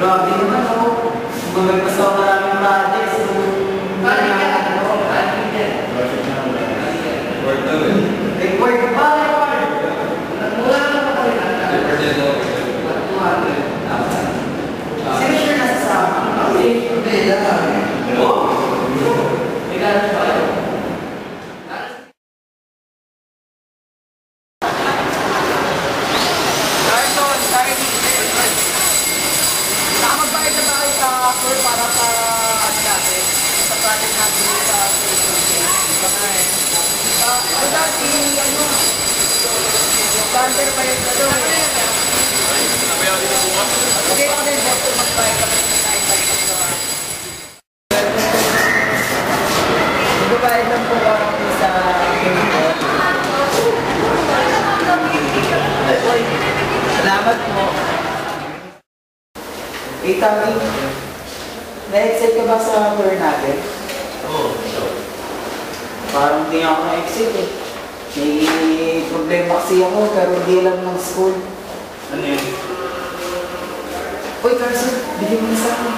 Grabe naman ako. Magagpas ako maraming projects. Balik ka na ako. Word daw eh. Word pa? Mula na pa kami na. Sino siya nasasama? Hindi lang. Ikaw na pa kayo. Para sa ano natin, sa project natin sa ang dati, ano, bander pa yung gano'n eh. Okay, ako din, boss, mag-buy kami sa tayo-tayo sa magbabayad lang po kami sa salamat po. Tami, na-excite ka ba sa tour natin? Oo, sure. Parang hindi ako na-excite eh. May problema kasi ako, pero hindi lang ng school. Ano yun? Uy, Carson, bigyan mo na sa akin.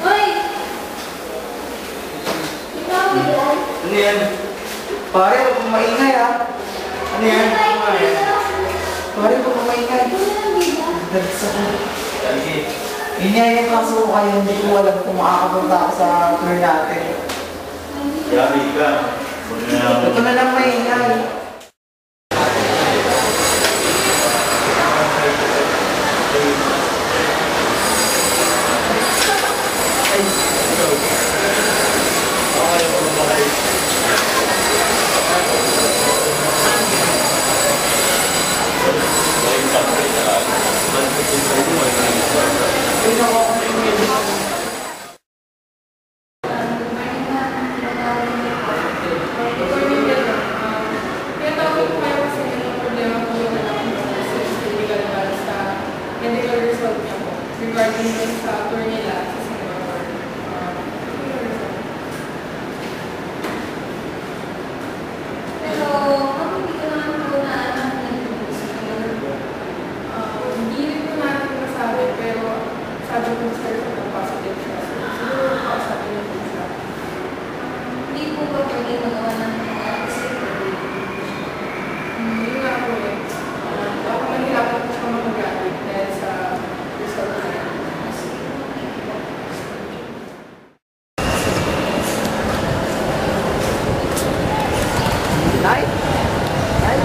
Uy! Ikaw, Miguel? Ano yan? Pare, huwag mong maingay ah. Ano yan? Pare, huwag mong maingay. Dagsa ko. Lagi. Yun nga yung kaso ko kayo, hindi ko alam kung makakapunta ako sa tour natin. Yari ka. Ito na lang maingay. Regarding sa tour nila sa Singapore. Pero, ako hindi ko naman po na alam na hindi rin po natin masabi, pero sabi ko sa na positive siya. Siguro sabi niya po siya. Hindi po ba pwede magawa ng mga yun nga po eh. Baka mahirapan po siya mag-graduate dahil sa result na yan. Nay? Nay?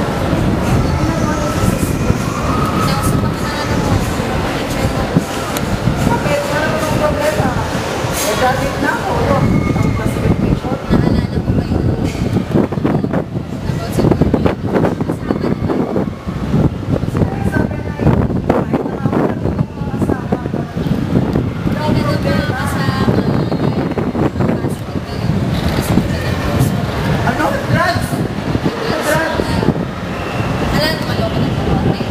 Bakit? Wala namang problema. Nag-graduate na ako. Ang classification. Naalala ko ba yun? About sa tour Sabi na yun, kahit na ako na mga kasama. hindi ka na ba kasama? Passport ka yun. Ano? Drugs? Drugs? Alam mo, maloko na po ako eh.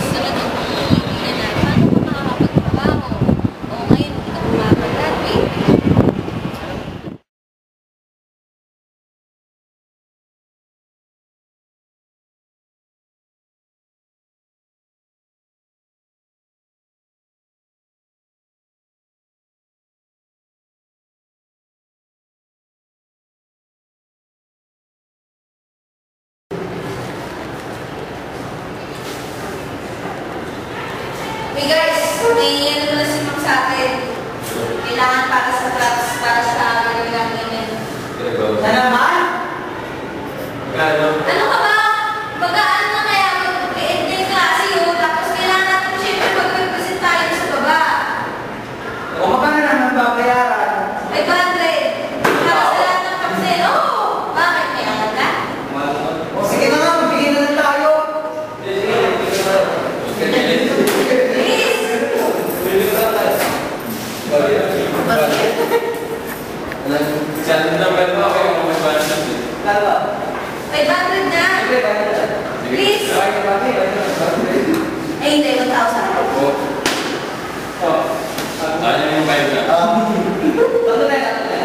Susunod ang pangangailangan na, paano ko makakapagtrabaho? O ngayon, hindi ka makakagraduate. Hey guys, may ano na si Ma'am sa akin. Kailangan para sa tracks, para sa gagawin namin. Na naman? Kano? Ano ka ba? Bagaan na kaya mag-end na yung klase yun, tapos kailangan natin siyempre mag-represent tayo sa baba. O magkano naman babayaran? 500. Para sa lahat ng kapsel. Oo! Bakit? May angat ka? O sige na nga, magbigay na lang tayo. Please! Saan naman mo ako yung mga bandas eh? Dalawa. 500 na! Please! Ay, hindi. 1,000. Oo. Ano yung 5 na? Ano na yan?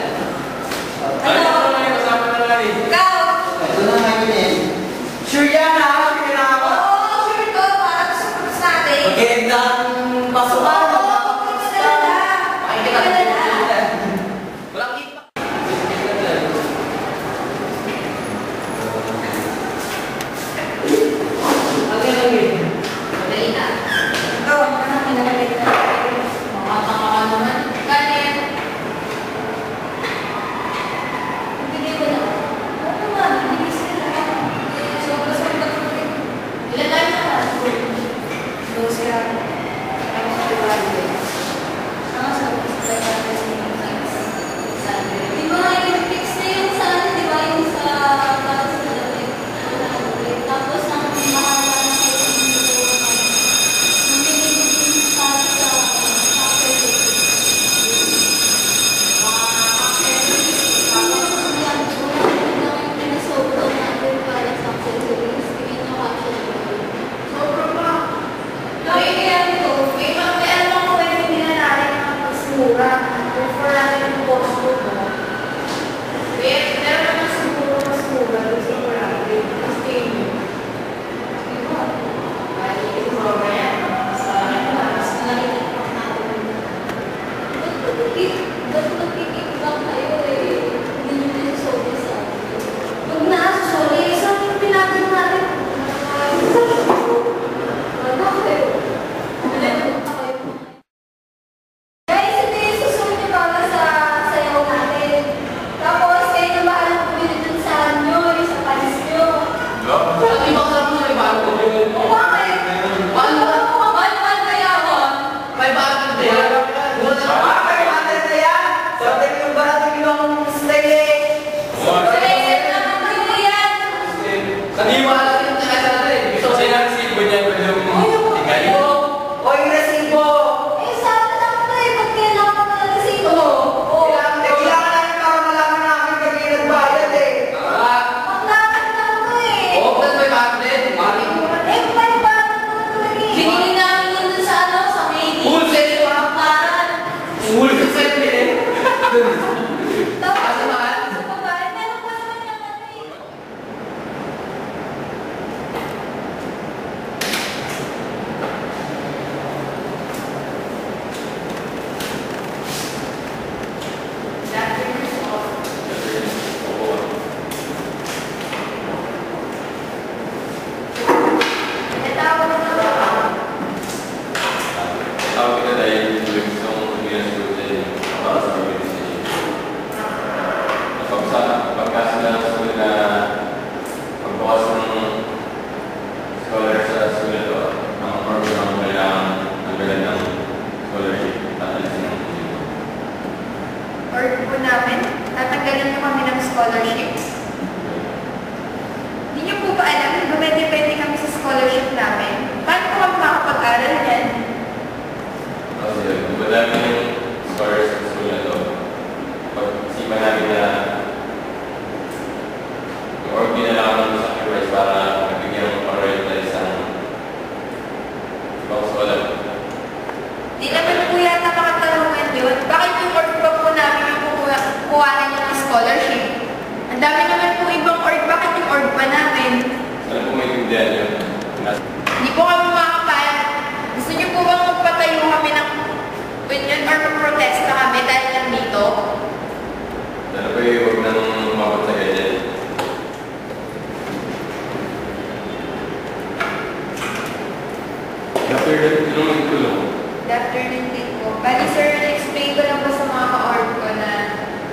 After tinulong tulong. Afternoon din po. Bali sir, na-explain ko lang po sa mga ka-org ko na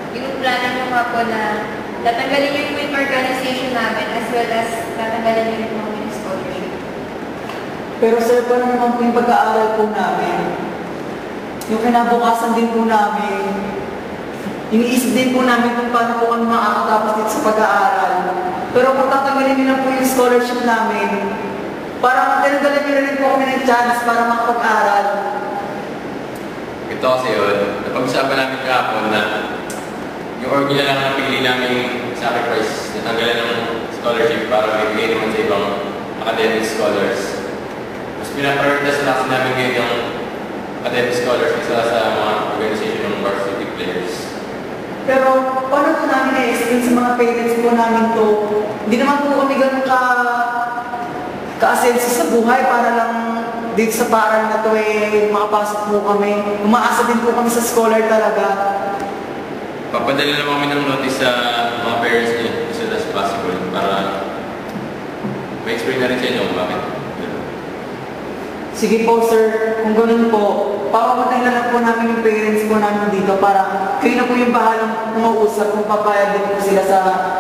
pinuplanan nyo nga po na tatanggalin nyo yung organization namin as well as tatanggalin nyo yung mga winning scholarship. Pero sir, paano naman po yung pag-aaral po namin? Yung kinabukasan din po namin, iniisip din po namin kung paano po kami makakatapos dito sa pag-aaral. Pero kung tatanggalin nyo lang po yung scholarship namin, parang tinanggalan nyo rin po kami ng chance para makapag-aral. Ito kasi yun, napag-usapan namin kahapon na yung org na lang napili namin sacrifice, natanggalan ng scholarship para magbigay naman sa ibang academic scholars. Mas pinaprioritize na kasi namin ngayon yung academic scholars isa sa mga organization ng varsity players. Pero paano po namin na-explain sa mga parents po namin to? Hindi naman po kami ganun ka-asenso sa buhay para lang dito sa paral na to makapasok po kami. Umaasa din po kami sa scholar talaga. Papadala naman kami ng notice sa mga parents niya as soon as possible para ma-explain na rin sa inyo kung bakit. Sige po sir, kung ganun po, papamatay na lang po namin yung parents po namin dito para kayo na po yung bahalang umausap kung papayag din po sila sa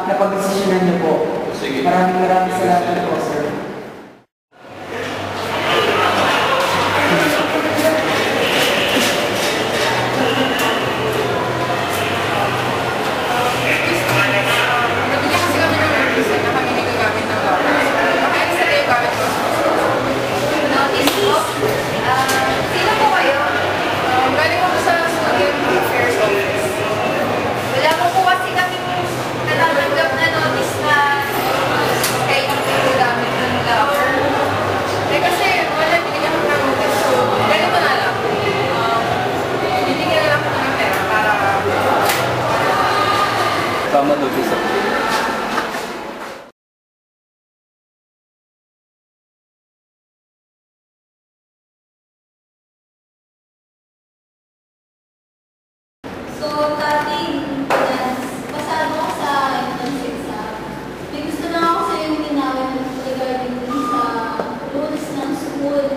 napag-desisyonan niyo po. Sige. Maraming salamat po sir. Nabigyan kasi kami ng notice na kami hindi gagamit ng lockers. Baka isa na yung gamit ko. Notice po? Sino po kayo? Galing ko sa Student Affairs Office. Wala po kasi kami natatanggap na notice na kahit hindi ko gamit ng locker. Kasi wala, binigyan ko ng notice. So, ganito na lang. Binigyan na lang ko ng pera para Tama doon isa. So, dating pasado ko sa entrance exam. May gusto na ako sa yung ginawin regarding din sa rules ng school.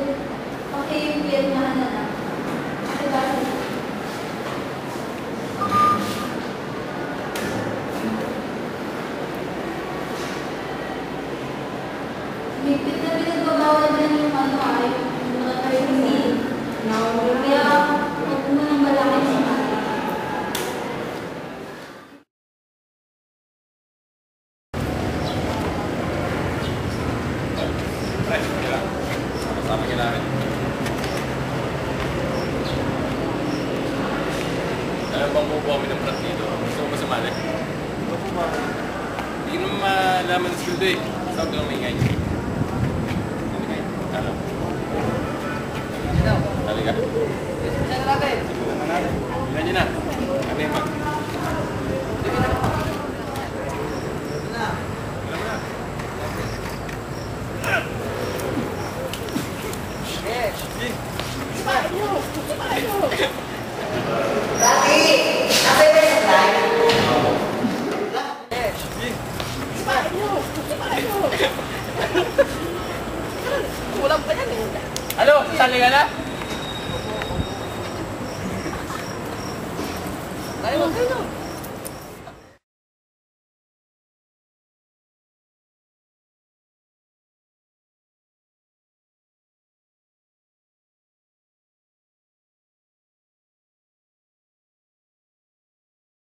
Pakipirmahan na lang. Pakibasa na. Higpit na pinagbabawal din yung yung mga training. Kaya, huwag mo nang malaki sa mga. Ay, kaya. Kasama ka namin. Alam bang kukuha kami ng prat dito? Gusto mo ba sumali? Hindi naman malaman sa school eh. Saan ka lang maingay? Alam. Tali ka? Saan natin? Ilan yun na? Kami mag. Kulang pa yan eh. Halo, sali ka na? Tayo, tayo.